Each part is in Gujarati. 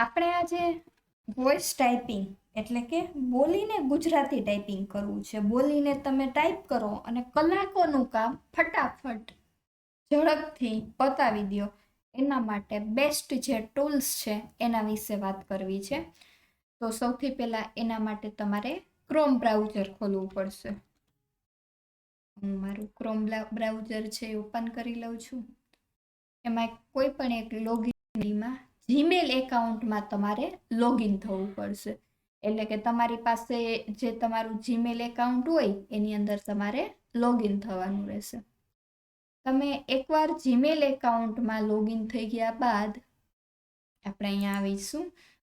આપણે આજે વોઇસ ટાઈપિંગ એટલે કે બોલીને ગુજરાતી ટાઈપિંગ કરવું છે. બોલીને તમે ટાઈપ કરો અને કલાકોનું કામ ફટાફટ ઝડપથી પતાવી દો. એના માટે બેસ્ટ જે ટૂલ્સ છે એના વિશે વાત કરવી છે. તો સૌથી પહેલાં એના માટે તમારે ક્રોમ બ્રાઉઝર ખોલવું પડશે. હું મારું ક્રોમ બ્રાઉઝર છે એ ઓપન કરી લઉં છું. એમાં કોઈ પણ એક લોગિનમાં જીમેલ એકાઉન્ટમાં તમારે લોગિન થવું પડશે. એટલે કે તમારી પાસે જે તમારું જીમેલ એકાઉન્ટ હોય એની અંદર તમારે લોગિન થવાનું રહેશે. તમે એકવાર જીમેલ એકાઉન્ટમાં લોગિન થઈ ગયા બાદ આપણે અહીંયા આવીશું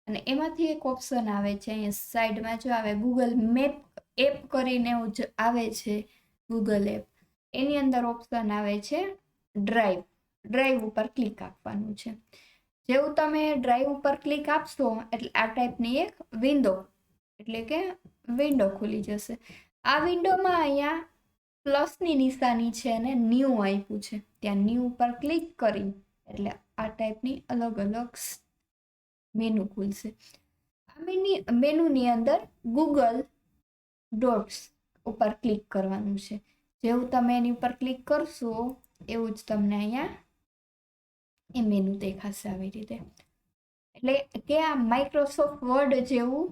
અને એમાંથી એક ઓપ્શન આવે છે. અહીંયા સાઈડમાં જો આવે ગૂગલ મેપ એપ કરીને આવે છે. ગૂગલ એપ એની અંદર ઓપ્શન આવે છે ડ્રાઈવ. ડ્રાઈવ ઉપર ક્લિક આપવાનું છે. જેવું તમે ડ્રાઈવ ઉપર ક્લિક આપશો એટલે આ ટાઈપની એક વિન્ડો ખુલી જશે. આ વિન્ડોમાં અહીંયા પ્લસની નિશાની છે અને ન્યૂ આપ્યું છે. ત્યાં ન્યૂ ઉપર ક્લિક કરી એટલે આ ટાઈપની અલગ અલગ મેનુ ખુલશે. આ મેનુની અંદર ગૂગલ ડોટ્સ ઉપર ક્લિક કરવાનું છે. જેવું તમે એની ઉપર ક્લિક કરશો એવું જ તમને અહીંયા એ મેનુ દેખાશે આવી રીતે. એટલે કે આ માઇક્રોસોફ્ટ વર્ડ જેવું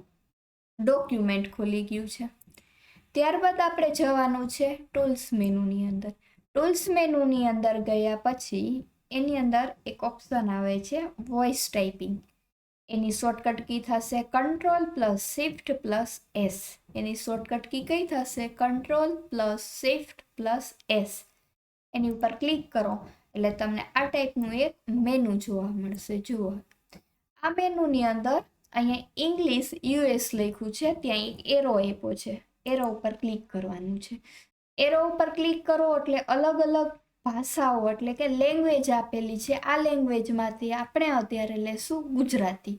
ડોક્યુમેન્ટ ખોલી ગયું છે. ત્યારબાદ આપણે જવાનું છે ટૂલ્સ મેનુની અંદર. ટૂલ્સ મેનુની અંદર ગયા પછી એની અંદર એક ઓપ્શન આવે છે વોઇસ ટાઈપિંગ. એની શોર્ટકટ કી થશે Ctrl+Shift+S. એની શોર્ટકટ કી કઈ થશે Ctrl+Shift+S. એની ઉપર ક્લિક કરો એટલે તમને આ ટાઈપનું એક મેનુ જોવા મળશે. જુઓ આ મેનુની અંદર અહીંયા ઇંગ્લિશ US લખ્યું છે. ત્યાં એક એરો આપ્યો છે. એરો ઉપર ક્લિક કરવાનું છે. એરો ઉપર ક્લિક કરો એટલે અલગ અલગ ભાષાઓ એટલે કે લેંગ્વેજ આપેલી છે. આ લેંગ્વેજમાંથી આપણે અત્યારે લેશું ગુજરાતી.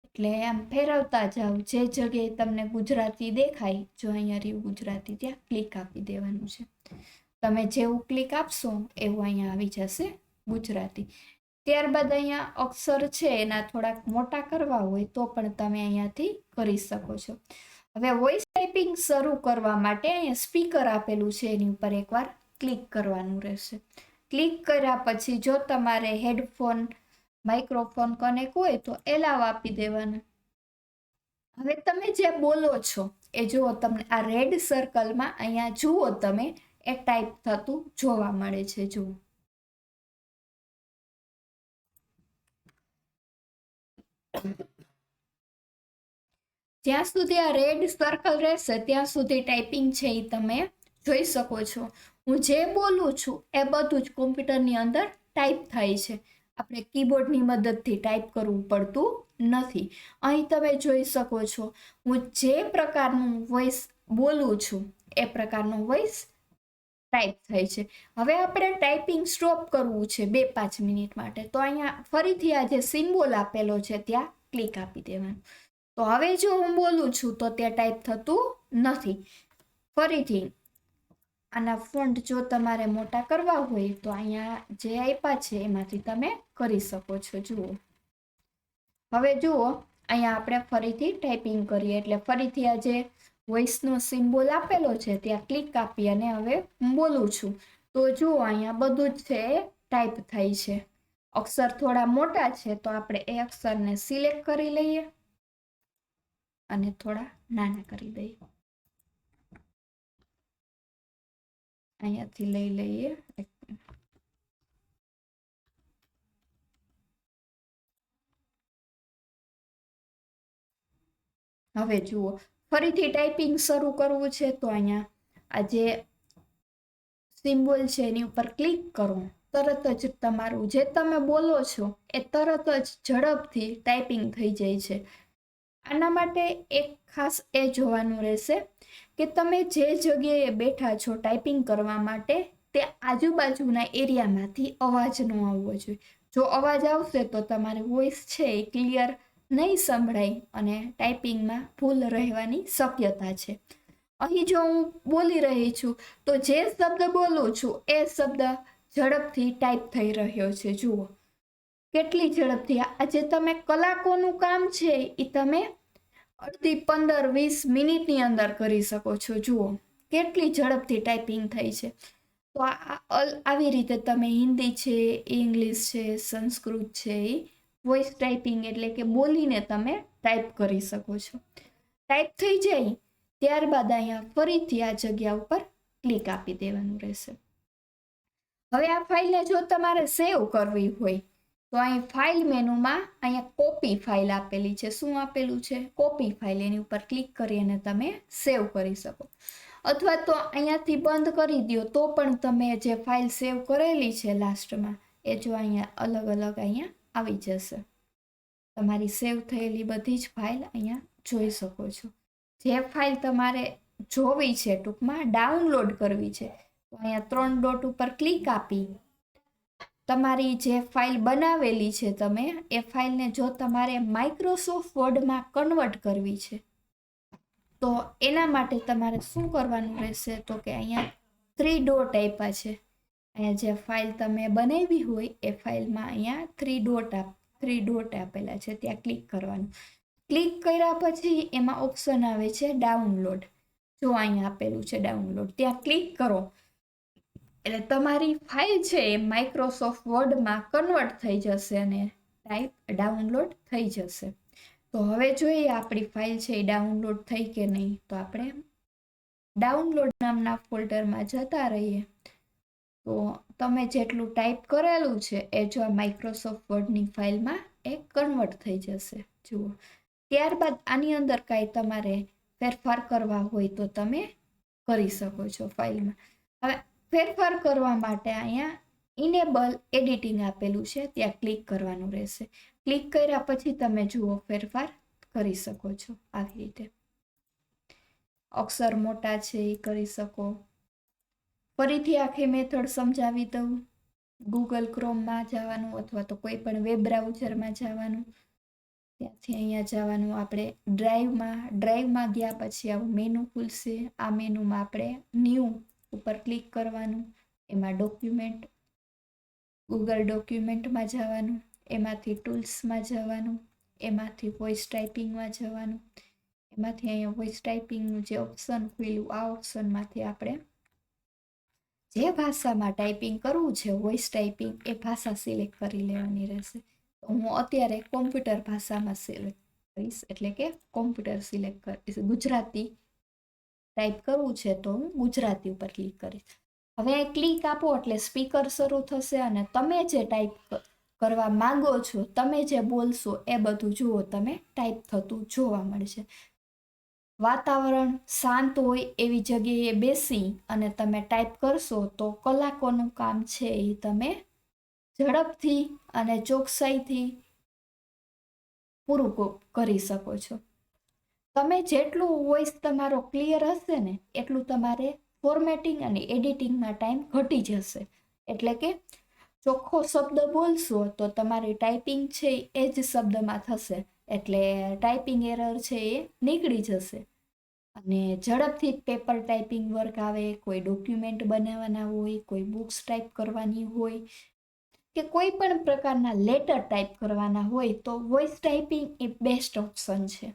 એટલે આમ ફેરવતા જાઓ જે જગ્યાએ તમને ગુજરાતી દેખાય. જો અહીંયા રહ્યું ગુજરાતી ત્યાં ક્લિક આપી દેવાનું છે. તમે જેવું ક્લિક આપશો એવું અહીંયા આવી જશે ગુજરાતી. ત્યારબાદ અહીંયા અક્ષર છે એના થોડાક મોટા કરવા હોય તો પણ તમે અહીંયાથી કરી શકો છો. હવે વોઇસ ટાઈપિંગ શરૂ કરવા માટે અહીંયા સ્પીકર આપેલું છે એની ઉપર એકવાર ક્લિક કરવાનું રહેશે. ક્લિક કર્યા પછી જો તમારે હેડફોન માઇક્રોફોન કનેક્ટ હોય તો એલાવ આપી દેવાનું. હવે તમે જે બોલો છો એ જુઓ તમને આ રેડ સર્કલમાં અહીંયા જુઓ તમે એ ટાઈપ થતું જોવા મળે છે. જુઓ જ્યાં સુધી આ રેડ સર્કલ રહેશે ત્યાં સુધી ટાઈપિંગ છે એ તમે જોઈ શકો છો. હું જે બોલું છું એ બધું જ કોમ્પ્યુટરની અંદર ટાઈપ થાય છે. આપણે કીબોર્ડની મદદથી ટાઈપ કરવું પડતું નથી. અહીં તમે જોઈ શકો છો હું જે પ્રકારનું વોઇસ બોલું છું એ પ્રકારનો વોઇસ ટાઈપ થાય છે. હવે આપણે ટાઈપિંગ સ્ટોપ કરવું છે 2-5 મિનિટ માટે તો અહીંયા ફરીથી આ જે સિમ્બોલ આપેલો છે ત્યાં ક્લિક આપી દેવાનું. તો હવે જો હું બોલું છું તો ત્યાં ટાઈપ થતું નથી. ફરીથી આના ફોન્ટ જો તમારે મોટા કરવા હોય તો અહીંયા જે આપ્યા છે એમાંથી તમે કરી શકો છો. જુઓ હવે જુઓ અહીંયા આપણે ફરીથી ટાઈપિંગ કરીએ એટલે ફરીથી આ જે વોઇસનો સિમ્બોલ આપેલો છે ત્યાં ક્લિક આપી અને હવે હું બોલું છું તો જુઓ અહીંયા બધું જ છે એ ટાઈપ થાય છે. અક્ષર થોડા મોટા છે તો આપણે એ અક્ષરને સિલેક્ટ કરી લઈએ અને થોડા નાના કરી દઈએ. અહીંયાથી લઈ લઈએ. હવે જુઓ ફરીથી ટાઈપિંગ શરૂ કરવું છે તો અહીંયા આ જે સિમ્બોલ છે એની ઉપર ક્લિક કરો. તરત જ તમારું જે તમે બોલો છો એ તરત જ ઝડપથી ટાઈપિંગ થઈ જાય છે. આના માટે એક ખાસ એ જોવાનું રહેશે કે તમે જે જગ્યાએ બેઠા છો ટાઈપિંગ કરવા માટે તે આજુબાજુના એરિયામાંથી અવાજ ન આવવો જોઈએ. જો અવાજ આવશે તો તમારી વોઇસ છે એ ક્લિયર નહીં સંભળાય અને ટાઈપિંગમાં ભૂલ રહેવાની શક્યતા છે. અહીં જો હું બોલી રહી છું તો જે શબ્દ બોલું છું એ શબ્દ ઝડપથી ટાઈપ થઈ રહ્યો છે. જુઓ કેટલી ઝડપથી આજે તમે કલાકોનું કામ છે એ તમે અડધી 15-20 મિનિટની અંદર કરી શકો છો. જુઓ કેટલી ઝડપથી ટાઈપિંગ થઈ છે. તો આવી રીતે તમે હિન્દી છે, ઇંગ્લિશ છે, સંસ્કૃત છે એ વોઇસ ટાઈપિંગ એટલે કે બોલીને તમે ટાઈપ કરી શકો છો. ટાઈપ થઈ જાય ત્યારબાદ અહીંયા ફરીથી આ જગ્યા ઉપર ક્લિક આપી દેવાનું રહેશે. હવે આ ફાઇલને જો તમારે સેવ કરવી હોય તો અહીં ફાઇલ મેનુમાં અહીંયા કોપી ફાઇલ આપેલી છે. શું આપેલું છે? Copy file. એની ઉપર ક્લિક કરી અને તમે સેવ કરી શકો. અથવા તો અહીંયાથી બંધ કરી દો તો પણ તમે જે ફાઇલ સેવ કરેલી છે લાસ્ટમાં એ જો અહીંયા અલગ અલગ અહીંયા આવી જશે. તમારી સેવ થયેલી બધી જ ફાઇલ અહીંયા જોઈ શકો છો. જે ફાઇલ તમારે જોવી છે, ટૂંકમાં ડાઉનલોડ કરવી છે, તો અહીંયા 3 ડોટ ઉપર ક્લિક આપી તમારી જે ફાઇલ બનાવેલી છે તમે એ ફાઇલને જો તમારે માઇક્રોસોફ્ટ વર્ડમાં કન્વર્ટ કરવી છે તો એના માટે તમારે શું કરવાનું રહેશે? તો કે અહીંયા 3 ડોટ આપ્યા છે. અહીંયા જે ફાઇલ તમે બનાવી હોય એ ફાઇલમાં અહીંયા 3 ડોટ આપેલા છે, ત્યાં ક્લિક કરવાનું. ક્લિક કર્યા પછી એમાં ઓપ્શન આવે છે ડાઉનલોડ. જો અહીંયા આપેલું છે ડાઉનલોડ, ત્યાં ક્લિક કરો એટલે તમારી ફાઇલ છે એ માઇક્રોસોફ્ટ વર્ડમાં કન્વર્ટ થઈ જશે અને ટાઈપ ડાઉનલોડ થઈ જશે. તો હવે જોઈએ આપણી ફાઇલ છે એ ડાઉનલોડ થઈ કે નહીં. તો આપણે ડાઉનલોડ નામના ફોલ્ડરમાં જતા રહીએ તો તમે જેટલું ટાઈપ કરેલું છે એ જો આ માઇક્રોસોફ્ટ વર્ડની ફાઇલમાં એ કન્વર્ટ થઈ જશે. જુઓ ત્યારબાદ આની અંદર કાંઈ તમારે ફેરફાર કરવા હોય તો તમે કરી શકો છો ફાઇલમાં. હવે ફેરફાર કરવા માટે અહીંયા ઇનેબલ એડિટિંગ આપેલું છે, ત્યાં ક્લિક કરવાનું રહેશે. ક્લિક કર્યા પછી તમે જુઓ ફેરફાર કરી શકો છો આવી રીતે. અક્ષર મોટા છે એ કરી શકો. ફરીથી આખી મેથડ સમજાવી દઉં. ગૂગલ ક્રોમમાં જવાનું અથવા તો કોઈ પણ વેબ બ્રાઉઝરમાં જવાનું. ત્યાંથી અહીંયા જવાનું આપણે ડ્રાઈવમાં ગયા પછી આવું મેનુ ખુલશે. આ મેનુમાં આપણે ન્યૂ ઉપર ક્લિક કરવાનું. એમાં ડોક્યુમેન્ટ, ગૂગલ ડોક્યુમેન્ટમાં જવાનું. એમાંથી ટૂલ્સમાં જવાનું. એમાંથી વોઇસ ટાઈપિંગમાં જવાનું. એમાંથી અહીંયા વોઇસ ટાઈપિંગનું જે ઓપ્શન ખુલ્યું આ ઓપ્શનમાંથી આપણે જે ભાષામાં ટાઈપિંગ કરવું છે વોઇસ ટાઈપિંગ એ ભાષા સિલેક્ટ કરી લેવાની રહેશે. તો હું અત્યારે કોમ્પ્યુટર ભાષામાં સિલેક્ટ કરીશ એટલે કે કોમ્પ્યુટર સિલેક્ટ કરીશ. ગુજરાતી ટાઈપ કરવું છે તો હું ગુજરાતી ઉપર ક્લિક કરીશ. હવે ક્લિક આપો એટલે સ્પીકર શરૂ થશે અને તમે જે ટાઈપ કરવા માંગો છો, તમે જે બોલશો એ બધું જુઓ તમે ટાઈપ થતું જોવા મળશે. વાતાવરણ શાંત હોય એવી જગ્યાએ બેસી અને તમે ટાઈપ કરશો તો કલાકોનું કામ છે એ તમે ઝડપથી અને ચોકસાઈથી પૂરું કરી શકો છો. તમે જેટલું વોઇસ તમારો ક્લિયર હશે ને એટલું તમારે ફોર્મેટિંગ અને એડિટિંગમાં ટાઈમ ઘટી જશે. એટલે કે ચોખ્ખો શબ્દ બોલશો તો તમારી ટાઈપિંગ છે એ જ શબ્દમાં થશે એટલે ટાઈપિંગ એરર છે એ નીકળી જશે. અને ઝડપથી પેપર ટાઈપિંગ વર્ક આવે, કોઈ ડોક્યુમેન્ટ બનાવવાના હોય, કોઈ બુક્સ ટાઈપ કરવાની હોય કે કોઈ પણ પ્રકારના લેટર ટાઈપ કરવાના હોય તો વોઇસ ટાઈપિંગ એ બેસ્ટ ઓપ્શન છે.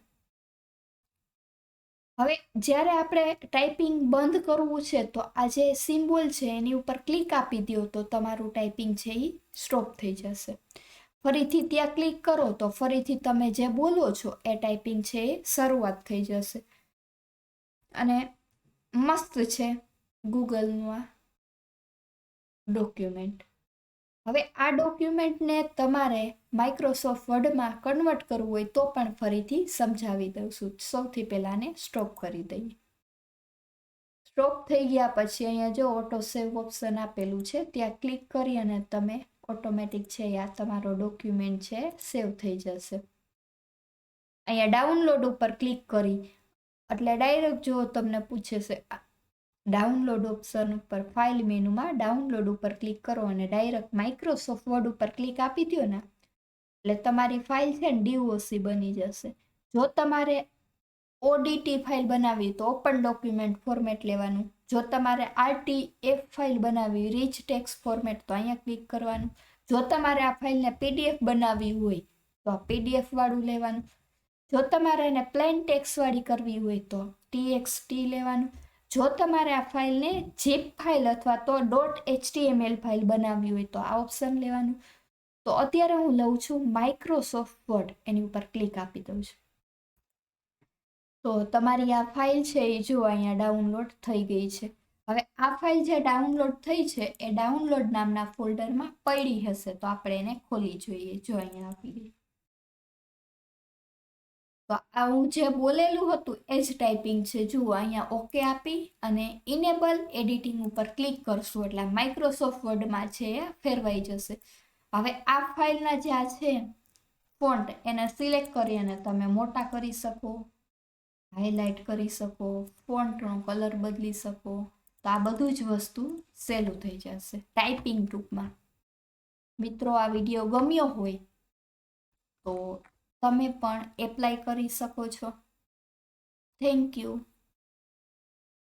હવે જ્યારે આપણે ટાઈપિંગ બંધ કરવું છે તો આ જે સિમ્બોલ છે એની ઉપર ક્લિક આપી દો તો તમારું ટાઈપિંગ છે એ સ્ટોપ થઈ જશે. ફરીથી ત્યાં ક્લિક કરો તો ફરીથી તમે જે બોલો છો એ ટાઈપિંગ છે એ શરૂઆત થઈ જશે. અને મસ્ત છે ગૂગલનું આ ડોક્યુમેન્ટ. હવે આ ડોક્યુમેન્ટને તમારે માઇક્રોસોફ્ટ વર્ડમાં કન્વર્ટ કરવું હોય તો પણ ફરીથી સમજાવી દઉં છું. સૌથી પહેલાં સ્ટોપ કરી દઈએ. સ્ટોપ થઈ ગયા પછી અહીંયા જો ઓટો સેવ ઓપ્શન આપેલું છે ત્યાં ક્લિક કરી અને તમે ઓટોમેટિક છે આ તમારો ડોક્યુમેન્ટ છે સેવ થઈ જશે. અહીંયા ડાઉનલોડ ઉપર ક્લિક કરી એટલે ડાયરેક્ટ જો તમને પૂછે છે ડાઉનલોડ ઓપ્શન ઉપર ફાઇલ મેનુમાં ડાઉનલોડ ઉપર ક્લિક કરો અને ડાયરેક્ટ માઇક્રોસોફ્ટ વર્ડ ઉપર ક્લિક આપી દો ને એટલે તમારી ફાઇલ છે ને DOC બની જશે. જો તમારે ODT ફાઇલ બનાવી તો ઓપન ડોક્યુમેન્ટ ફોર્મેટ લેવાનું. જો તમારે RTF ફાઇલ બનાવી રીચ ટેક્સ્ટ ફોર્મેટ તો અહીંયા ક્લિક કરવાનું. જો તમારે આ ફાઇલને પીડીએફ બનાવવી હોય તો પીડીએફ વાળું લેવાનું. જો તમારે એને પ્લેન ટેક્સ્ટ વાળી કરવી હોય તો TXT લેવાનું. જો તમારે આ ફાઇલને zip ફાઇલ અથવા તો .html ફાઇલ બનાવવી હોય તો આ ઓપ્શન લેવાનું. તો અત્યારે હું લઉં છું માઇક્રોસોફ્ટ વર્ડ, એની ઉપર ક્લિક આપી દઉં છું. તો તમારી આ ફાઇલ છે એ જો અહીંયા ડાઉનલોડ થઈ ગઈ છે. હવે આ ફાઇલ જે ડાઉનલોડ થઈ છે એ ડાઉનલોડ નામના ફોલ્ડરમાં પડી હશે, તો આપણે એને ખોલી જોઈએ. જો અહીંયા આપી ગઈ. તો આ હું જે બોલેલું હતું એ જ ટાઈપિંગ છે. જુઓ અહીંયા ઓકે આપી અને ઇનેબલ એડિટિંગ ઉપર ક્લિક કરશું એટલે માઇક્રોસોફ્ટ વર્ડમાં છે એ ફેરવાઈ જશે. હવે આ ફાઇલના જે આ છે ફોન્ટ એને સિલેક્ટ કરી અને તમે મોટા કરી શકો, હાઇલાઇટ કરી શકો, ફોન્ટનો કલર બદલી શકો. તો આ બધું જ વસ્તુ સહેલું થઈ જશે ટાઈપિંગ ટૂંકમાં. મિત્રો, આ વિડીયો ગમ્યો હોય તો તમે પણ એપ્લાય કરી શકો છો. Thank you.